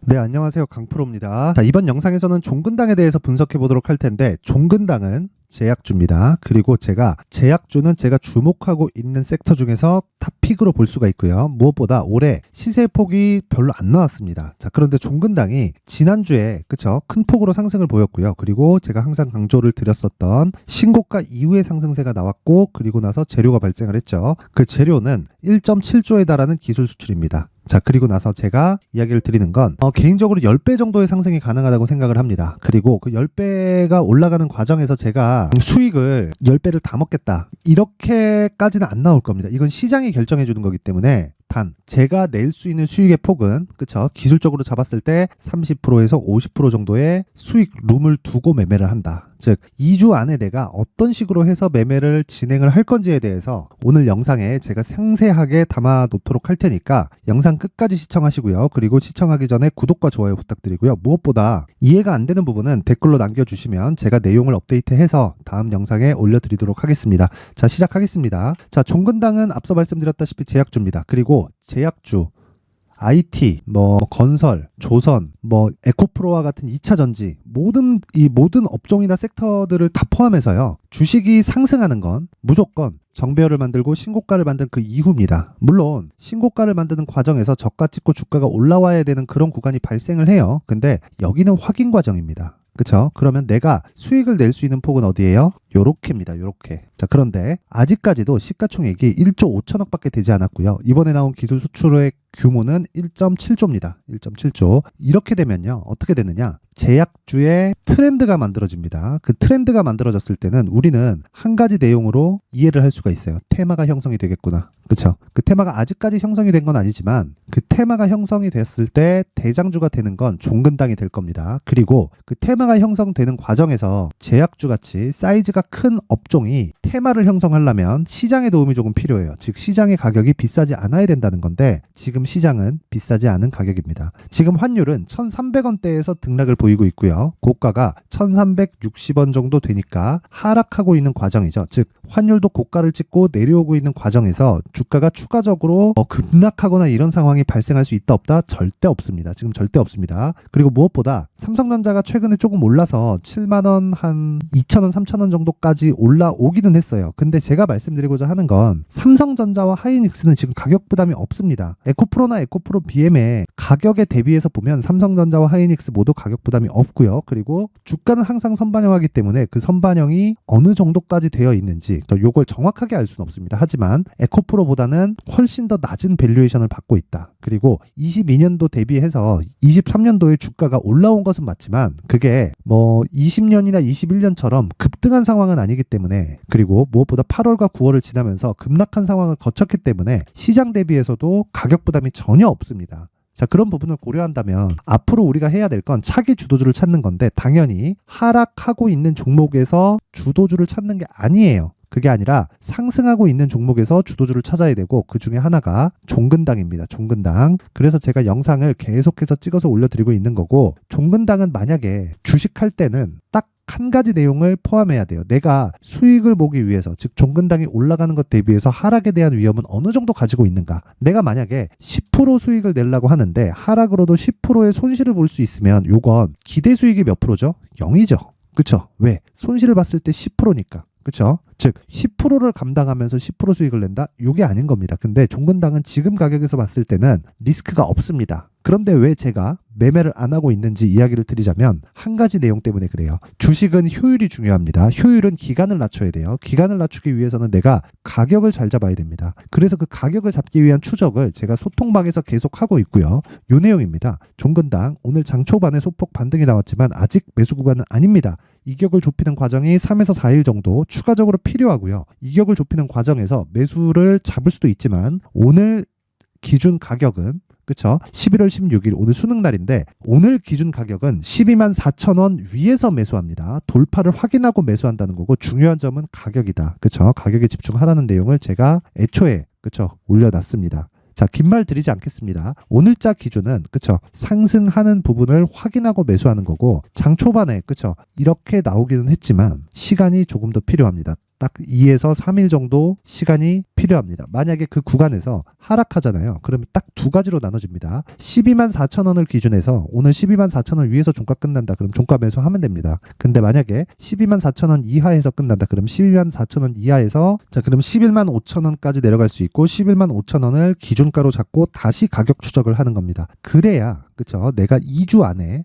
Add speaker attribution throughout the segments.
Speaker 1: 네, 안녕하세요. 강프로입니다. 자, 이번 영상에서는 종근당에 대해서 분석해 보도록 할 텐데, 종근당은 제약주입니다. 그리고 제약주는 제가 주목하고 있는 섹터 중에서 탑픽으로 볼 수가 있고요. 무엇보다 올해 시세 폭이 별로 안 나왔습니다. 자, 그런데 종근당이 지난주에 큰 폭으로 상승을 보였고요. 그리고 제가 항상 강조를 드렸었던 신고가 이후의 상승세가 나왔고, 그리고 나서 재료가 발생을 했죠. 그 재료는 1.7조에 달하는 기술 수출입니다. 자, 그리고 나서 제가 이야기를 드리는 건 개인적으로 10배 정도의 상승이 가능하다고 생각을 합니다. 그리고 그 10배가 올라가는 과정에서 제가 수익을 10배를 다 먹겠다, 이렇게까지는 안 나올 겁니다. 이건 시장이 결정해 주는 거기 때문에 단 제가 낼 수 있는 수익의 폭은 기술적으로 잡았을 때 30%에서 50% 정도의 수익 룸을 두고 매매를 한다. 즉 2주 안에 내가 어떤 식으로 해서 매매를 진행을 할 건지에 대해서 오늘 영상에 제가 상세하게 담아 놓도록 할 테니까 영상 끝까지 시청하시고요. 그리고 시청하기 전에 구독과 좋아요 부탁드리고요. 무엇보다 이해가 안 되는 부분은 댓글로 남겨주시면 제가 내용을 업데이트해서 다음 영상에 올려드리도록 하겠습니다. 자, 시작하겠습니다. 자, 종근당은 앞서 말씀드렸다시피 제약주입니다. 그리고 제약주, IT, 건설, 조선, 에코프로와 같은 2차 전지, 모든 업종이나 섹터들을 다 포함해서요, 주식이 상승하는 건 무조건 정배열을 만들고 신고가를 만든 그 이후입니다. 물론 신고가를 만드는 과정에서 저가 찍고 주가가 올라와야 되는 그런 구간이 발생을 해요. 근데 여기는 확인 과정입니다. 그쵸? 그러면 내가 수익을 낼 수 있는 폭은 어디예요? 요렇게입니다. 요렇게. 자, 그런데 아직까지도 시가총액이 1조 5천억 밖에 되지 않았고요. 이번에 나온 기술 수출의 규모는 1.7조입니다. 1.7조. 이렇게 되면요, 어떻게 되느냐? 제약주의 트렌드가 만들어집니다. 그 트렌드가 만들어졌을 때는 우리는 한 가지 내용으로 이해를 할 수가 있어요. 테마가 형성이 되겠구나. 그쵸? 그 테마가 아직까지 형성이 된 건 아니지만 그 테마가 형성이 됐을 때 대장주가 되는 건 종근당이 될 겁니다. 그리고 그 테마가 형성되는 과정에서 제약주 같이 사이즈가 큰 업종이 테마를 형성하려면 시장의 도움이 조금 필요해요. 즉 시장의 가격이 비싸지 않아야 된다는 건데 지금 시장은 비싸지 않은 가격입니다. 지금 환율은 1,300원대에서 등락을 보이고 있고요. 고가가 1,360원 정도 되니까 하락하고 있는 과정이죠. 즉 환율도 고가를 찍고 내려오고 있는 과정에서 주가가 추가적으로 급락하거나 이런 상황이 발생할 수 있다 없다? 절대 없습니다. 지금 절대 없습니다. 그리고 무엇보다 삼성전자가 최근에 조금 올라서 7만원, 한 2천원, 3천원 정도까지 올라오기는 했어요. 근데 제가 말씀드리고자 하는 건 삼성전자와 하이닉스는 지금 가격 부담이 없습니다. 에코프로나 에코프로 BM의 가격에 대비해서 보면 삼성전자와 하이닉스 모두 가격 부담이 없고요. 그리고 주가는 항상 선반영하기 때문에 그 선반영이 어느 정도까지 되어 있는지 요걸 정확하게 알 수는 없습니다. 하지만 에코프로보다는 훨씬 더 낮은 밸류에이션을 받고 있다. 그리고 22년도 대비해서 23년도에 주가가 올라온 것은 맞지만 그게 20년이나 21년처럼 급등한 상황은 아니기 때문에, 그리고 무엇보다 8월과 9월을 지나면서 급락한 상황을 거쳤기 때문에 시장 대비해서도 가격 부담이 전혀 없습니다. 자, 그런 부분을 고려한다면 앞으로 우리가 해야 될 건 차기 주도주를 찾는 건데, 당연히 하락하고 있는 종목에서 주도주를 찾는 게 아니에요. 그게 아니라 상승하고 있는 종목에서 주도주를 찾아야 되고, 그 중에 하나가 종근당입니다. 종근당. 그래서 제가 영상을 계속해서 찍어서 올려드리고 있는 거고, 종근당은 만약에 주식할 때는 딱 한 가지 내용을 포함해야 돼요. 내가 수익을 보기 위해서, 즉 종근당이 올라가는 것 대비해서 하락에 대한 위험은 어느 정도 가지고 있는가. 내가 만약에 10% 수익을 내려고 하는데 하락으로도 10%의 손실을 볼 수 있으면 요건 기대 수익이 몇 프로죠? 0이죠. 그쵸? 왜? 손실을 봤을 때 10%니까. 그쵸? 즉 10%를 감당하면서 10% 수익을 낸다? 요게 아닌 겁니다. 근데 종근당은 지금 가격에서 봤을 때는 리스크가 없습니다. 그런데 왜 제가 매매를 안 하고 있는지 이야기를 드리자면 한 가지 내용 때문에 그래요. 주식은 효율이 중요합니다. 효율은 기간을 낮춰야 돼요. 기간을 낮추기 위해서는 내가 가격을 잘 잡아야 됩니다. 그래서 그 가격을 잡기 위한 추적을 제가 소통방에서 계속 하고 있고요. 요 내용입니다. 종근당 오늘 장 초반에 소폭 반등이 나왔지만 아직 매수 구간은 아닙니다. 이격을 좁히는 과정이 3에서 4일 정도 추가적으로 필요하고요. 이격을 좁히는 과정에서 매수를 잡을 수도 있지만 오늘 기준 가격은 11월 16일 오늘 수능 날인데 오늘 기준 가격은 12만 4천 원 위에서 매수합니다. 돌파를 확인하고 매수한다는 거고, 중요한 점은 가격이다. 가격에 집중하라는 내용을 제가 애초에 올려놨습니다. 자, 긴 말 드리지 않겠습니다. 오늘자 기준은 상승하는 부분을 확인하고 매수하는 거고, 장 초반에 이렇게 나오기는 했지만 시간이 조금 더 필요합니다. 딱 2에서 3일 정도 시간이 필요합니다. 만약에 그 구간에서 하락하잖아요. 그러면 딱 두 가지로 나눠집니다. 12만 4천 원을 기준해서 오늘 12만 4천 원 위에서 종가 끝난다. 그럼 종가 매수하면 됩니다. 근데 만약에 12만 4천 원 이하에서 끝난다. 그럼 12만 4천 원 이하에서 그럼 11만 5천 원까지 내려갈 수 있고 11만 5천 원을 기준가로 잡고 다시 가격 추적을 하는 겁니다. 그래야 그쵸? 내가 2주 안에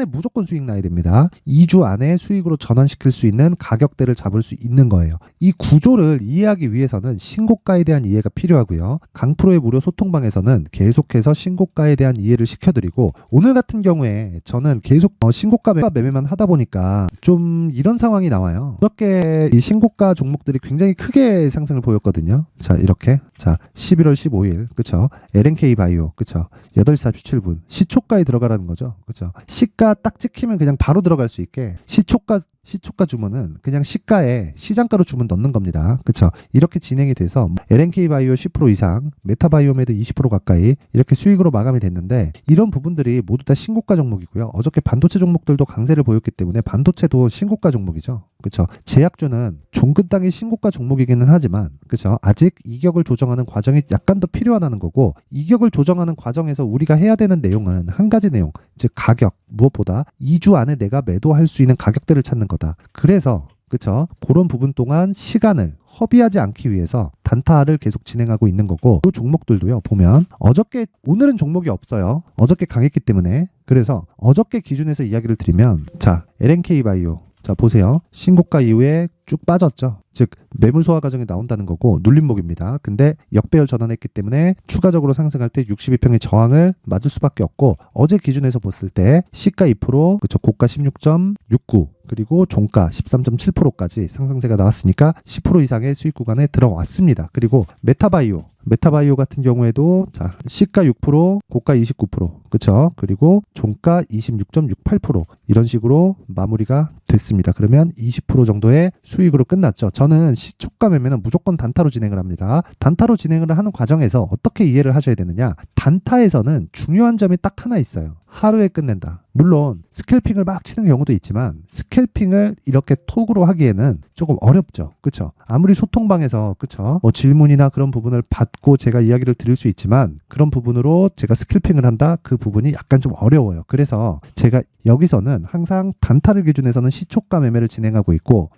Speaker 1: 무조건 수익 나야 됩니다. 2주 안에 수익으로 전환시킬 수 있는 가격대를 잡을 수 있는 거예요. 이 구조를 이해하기 위해서는 신고가에 대한 이해가 필요하고요. 강프로의 무료 소통방에서는 계속해서 신고가에 대한 이해를 시켜드리고 오늘 같은 경우에 저는 계속 신고가 매매만 하다 보니까 좀 이런 상황이 나와요. 그렇게 이 신고가 종목들이 굉장히 크게 상승을 보였거든요. 자, 이렇게. 자, 11월 15일. 그쵸? LNK 바이오. 그쵸? 8시 47분. 시초가에 들어가라는 거죠. 그쵸? 시가 딱 찍히면 그냥 바로 들어갈 수 있게 시초가 주문은 그냥 시가에 시장가로 주문 넣는 겁니다. 그쵸? 이렇게 진행이 돼서 LNK 바이오 10% 이상, 메타바이오메드 20% 가까이 이렇게 수익으로 마감이 됐는데 이런 부분들이 모두 다 신고가 종목이고요. 어저께 반도체 종목들도 강세를 보였기 때문에 반도체도 신고가 종목이죠. 그쵸? 제약주는 종근당이 신고가 종목이기는 하지만 그쵸? 아직 이격을 조정하는 과정이 약간 더 필요하다는 거고 이격을 조정하는 과정에서 우리가 해야 되는 내용은 한 가지 내용, 즉 가격, 무엇보다 2주 안에 내가 매도할 수 있는 가격대를 찾는 거다. 그래서 그쵸? 그런 부분 동안 시간을 허비하지 않기 위해서 단타를 계속 진행하고 있는 거고 이 종목들도요. 보면 오늘은 종목이 없어요. 어저께 강했기 때문에 그래서 어저께 기준에서 이야기를 드리면 자, LNK 바이오 자, 보세요. 신고가 이후에 쭉 빠졌죠. 즉 매물 소화 과정이 나온다는 거고 눌림목입니다. 근데 역배열 전환했기 때문에 추가적으로 상승할 때 62평의 저항을 맞을 수밖에 없고 어제 기준에서 봤을 때 시가 2%, 그쵸, 고가 16.69 그리고 종가 13.7%까지 상승세가 나왔으니까 10% 이상의 수익 구간에 들어왔습니다. 그리고 메타바이오 같은 경우에도 자, 시가 6%, 고가 29%, 그쵸? 그리고 종가 26.68% 이런 식으로 마무리가 됐습니다. 그러면 20% 정도의 수익으로 끝났죠. 저는 시초가 매매는 무조건 단타로 진행을 합니다. 단타로 진행을 하는 과정에서 어떻게 이해를 하셔야 되느냐? 단타에서는 중요한 점이 딱 하나 있어요. 하루에 끝낸다. 물론 스캘핑을 막 치는 경우도 있지만 스캘핑을 이렇게 톡으로 하기에는 조금 어렵죠. 그쵸? 아무리 소통방에서 그쵸? 질문이나 그런 부분을 받고 제가 이야기를 드릴 수 있지만 그런 부분으로 제가 스캘핑을 한다? 그 부분이 약간 좀 어려워요. 그래서 제가 여기서는 항상 단타를 기준해서는 시초가 매매를 진행하고 있고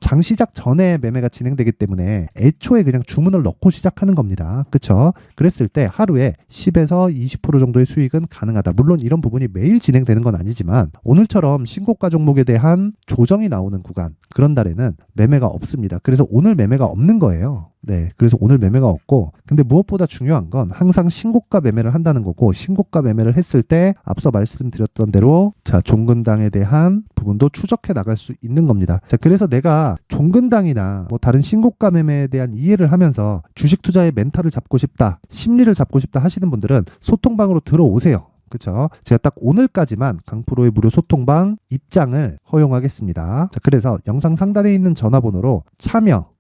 Speaker 1: 장 시작 전에 매매가 진행되기 때문에 애초에 그냥 주문을 넣고 시작하는 겁니다. 그쵸? 그랬을 때 하루에 10에서 20% 정도의 수익은 가능하다. 물론 이런 부분이 매일 진행되는 건 아니지만 오늘처럼 신고가 종목에 대한 조정이 나오는 구간 그런 달에는 매매가 없습니다. 그래서 오늘 매매가 없는 거예요. 네, 그래서 오늘 매매가 없고 근데 무엇보다 중요한 건 항상 신고가 매매를 한다는 거고 신고가 매매를 했을 때 앞서 말씀드렸던 대로 자, 종근당에 대한 부분도 추적해 나갈 수 있는 겁니다. 자, 그래서 내가 종근당이나 뭐 다른 신고가 매매에 대한 이해를 하면서 주식 투자의 멘탈을 잡고 싶다, 심리를 잡고 싶다 하시는 분들은 소통방으로 들어오세요. 그쵸? 제가 딱 오늘까지만 강프로의 무료 소통방 입장을 허용하겠습니다. 자, 그래서 영상 상단에 있는 전화번호로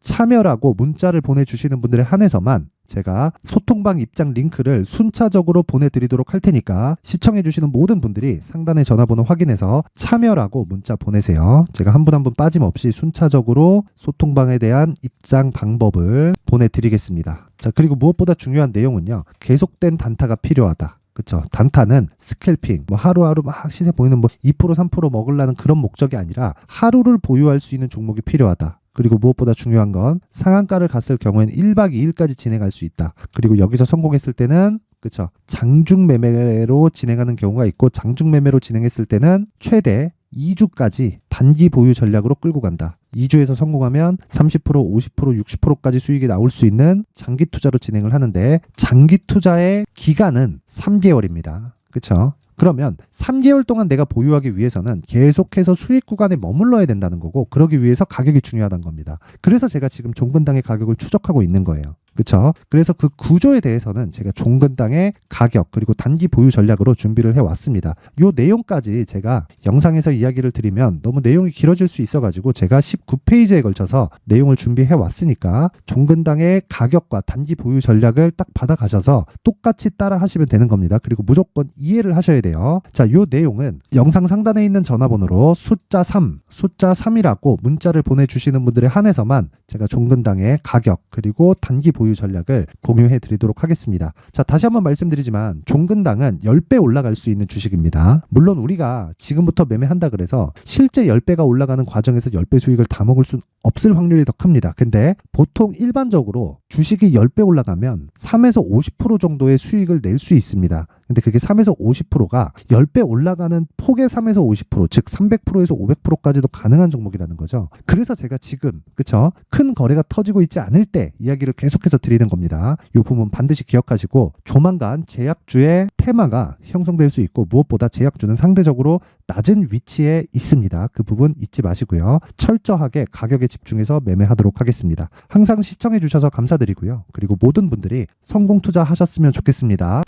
Speaker 1: 참여라고 문자를 보내주시는 분들에 한해서만 제가 소통방 입장 링크를 순차적으로 보내드리도록 할 테니까 시청해주시는 모든 분들이 상단의 전화번호 확인해서 참여라고 문자 보내세요. 제가 한 분 한 분 빠짐없이 순차적으로 소통방에 대한 입장 방법을 보내드리겠습니다. 자, 그리고 무엇보다 중요한 내용은요. 계속된 단타가 필요하다. 그쵸. 단타는 스캘핑, 뭐 하루하루 막 시세 보이는 뭐 2%, 3% 먹으려는 그런 목적이 아니라 하루를 보유할 수 있는 종목이 필요하다. 그리고 무엇보다 중요한 건 상한가를 갔을 경우에는 1박 2일까지 진행할 수 있다. 그리고 여기서 성공했을 때는 그쵸. 장중 매매로 진행하는 경우가 있고 장중 매매로 진행했을 때는 최대 2주까지 단기 보유 전략으로 끌고 간다. 2주에서 성공하면 30%, 50%, 60%까지 수익이 나올 수 있는 장기 투자로 진행을 하는데 장기 투자의 기간은 3개월입니다. 그쵸? 그러면 3개월 동안 내가 보유하기 위해서는 계속해서 수익 구간에 머물러야 된다는 거고 그러기 위해서 가격이 중요하다는 겁니다. 그래서 제가 지금 종근당의 가격을 추적하고 있는 거예요. 그쵸? 그래서 그 구조에 대해서는 제가 종근당의 가격 그리고 단기 보유 전략으로 준비를 해왔습니다. 요 내용까지 제가 영상에서 이야기를 드리면 너무 내용이 길어질 수 있어가지고 제가 19페이지에 걸쳐서 내용을 준비해왔으니까 종근당의 가격과 단기 보유 전략을 딱 받아가셔서 똑같이 따라 하시면 되는 겁니다. 그리고 무조건 이해를 하셔야 돼요. 자, 요 내용은 영상 상단에 있는 전화번호로 숫자 3이라고 문자를 보내주시는 분들에 한해서만 제가 종근당의 가격 그리고 단기 보유 전략을 공유해 드리도록 하겠습니다. 자, 다시 한번 말씀드리지만 종근당은 10배 올라갈 수 있는 주식입니다. 물론 우리가 지금부터 매매한다 그래서 실제 10배가 올라가는 과정에서 10배 수익을 다 먹을 수는 없을 확률이 더 큽니다. 근데 보통 일반적으로 주식이 10배 올라가면 3에서 50% 정도의 수익을 낼 수 있습니다. 근데 그게 3에서 50%가 10배 올라가는 폭의 3에서 50%, 즉 300%에서 500%까지도 가능한 종목이라는 거죠. 그래서 제가 지금 그쵸? 큰 거래가 터지고 있지 않을 때 이야기를 계속해서 드리는 겁니다. 이 부분 반드시 기억하시고 조만간 제약주의 테마가 형성될 수 있고 무엇보다 제약주는 상대적으로 낮은 위치에 있습니다. 그 부분 잊지 마시고요. 철저하게 가격에 집중해서 매매하도록 하겠습니다. 항상 시청해 주셔서 감사드리고요. 그리고 모든 분들이 성공 투자하셨으면 좋겠습니다.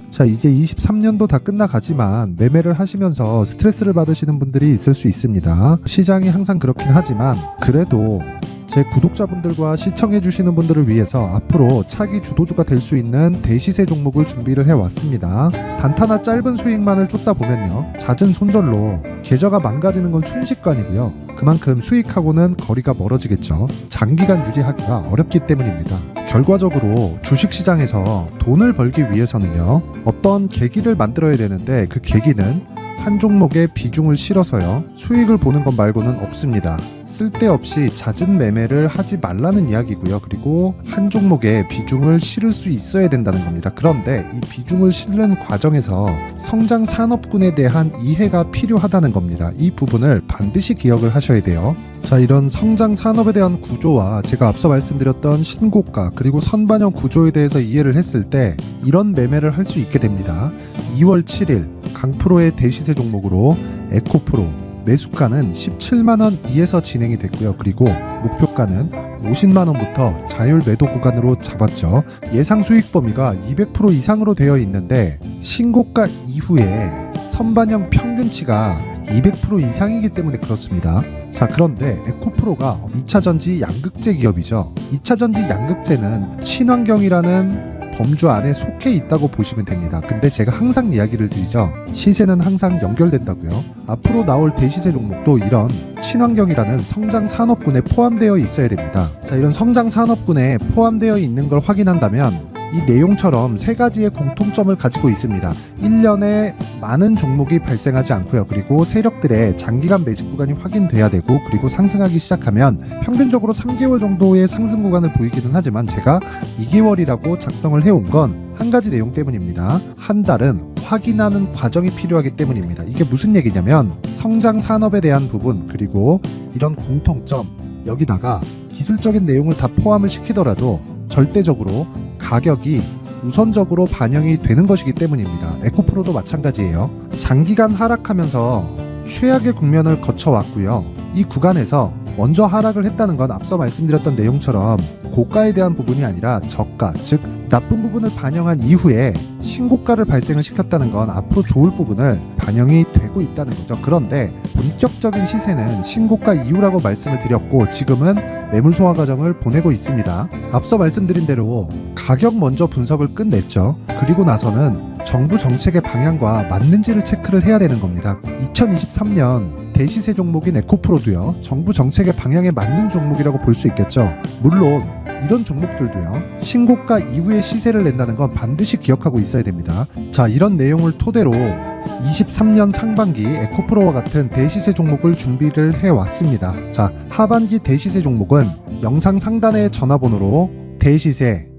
Speaker 1: 자, 이제 23년도 다 끝나가지만 매매를 하시면서 스트레스를 받으시는 분들이 있을 수 있습니다. 시장이 항상 그렇긴 하지만 그래도 제 구독자분들과 시청해주시는 분들을 위해서 앞으로 차기 주도주가 될 수 있는 대시세 종목을 준비를 해왔습니다. 단타나 짧은 수익만을 쫓다 보면요, 잦은 손절로 계좌가 망가지는 건 순식간이고요. 그만큼 수익하고는 거리가 멀어지겠죠. 장기간 유지하기가 어렵기 때문입니다. 결과적으로 주식시장에서 돈을 벌기 위해서는요, 어떤 계기를 만들어야 되는데 그 계기는 한 종목에 비중을 실어서요, 수익을 보는 것 말고는 없습니다. 쓸데없이 잦은 매매를 하지 말라는 이야기고요. 그리고 한 종목에 비중을 실을 수 있어야 된다는 겁니다. 그런데 이 비중을 실는 과정에서 성장 산업군에 대한 이해가 필요하다는 겁니다. 이 부분을 반드시 기억을 하셔야 돼요. 자, 이런 성장 산업에 대한 구조와 제가 앞서 말씀드렸던 신고가 그리고 선반영 구조에 대해서 이해를 했을 때 이런 매매를 할 수 있게 됩니다. 2월 7일 강프로의 대시세 종목으로 에코프로 매수가는 17만원 이에서 진행이 됐고요. 그리고 목표가는 50만원부터 자율 매도 구간으로 잡았죠. 예상 수익 범위가 200% 이상으로 되어 있는데 신고가 이후에 선반영 평균치가 200% 이상이기 때문에 그렇습니다. 자, 그런데 에코프로가 2차전지 양극재 기업이죠. 2차전지 양극재는 친환경이라는 범주 안에 속해 있다고 보시면 됩니다. 근데 제가 항상 이야기를 드리죠. 시세는 항상 연결된다고요. 앞으로 나올 대시세 종목도 이런 친환경이라는 성장 산업군에 포함되어 있어야 됩니다. 자, 이런 성장 산업군에 포함되어 있는 걸 확인한다면 이 내용처럼 세 가지의 공통점을 가지고 있습니다. 1년에 많은 종목이 발생하지 않고요. 그리고 세력들의 장기간 매집 구간이 확인돼야 되고, 그리고 상승하기 시작하면 평균적으로 3개월 정도의 상승 구간을 보이기는 하지만 제가 2개월이라고 작성을 해온 건 한 가지 내용 때문입니다. 한 달은 확인하는 과정이 필요하기 때문입니다. 이게 무슨 얘기냐면 성장 산업에 대한 부분 그리고 이런 공통점, 여기다가 기술적인 내용을 다 포함을 시키더라도 절대적으로 가격이 우선적으로 반영이 되는 것이기 때문입니다. 에코프로도 마찬가지예요. 장기간 하락하면서 최악의 국면을 거쳐왔고요. 이 구간에서 먼저 하락을 했다는 건 앞서 말씀드렸던 내용처럼 고가에 대한 부분이 아니라 저가, 즉 나쁜 부분을 반영한 이후에 신고가를 발생을 시켰다는 건 앞으로 좋을 부분을 반영이 되고 있다는 거죠. 그런데 본격적인 시세는 신고가 이후라고 말씀을 드렸고 지금은 매물 소화 과정을 보내고 있습니다. 앞서 말씀드린 대로 가격 먼저 분석을 끝냈죠. 그리고 나서는 정부 정책의 방향과 맞는지를 체크를 해야 되는 겁니다. 2023년 대시세 종목인 에코프로도요, 정부 정책의 방향에 맞는 종목이라고 볼 수 있겠죠. 물론 이런 종목들도요, 신고가 이후에 시세를 낸다는 건 반드시 기억하고 있어야 됩니다. 자, 이런 내용을 토대로 23년 상반기 에코프로와 같은 대시세 종목을 준비를 해왔습니다. 자, 하반기 대시세 종목은 영상 상단의 전화번호로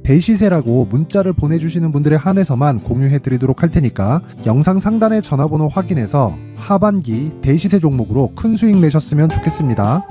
Speaker 1: 대시세라고 문자를 보내주시는 분들에 한해서만 공유해드리도록 할 테니까 영상 상단의 전화번호 확인해서 하반기 대시세 종목으로 큰 수익 내셨으면 좋겠습니다.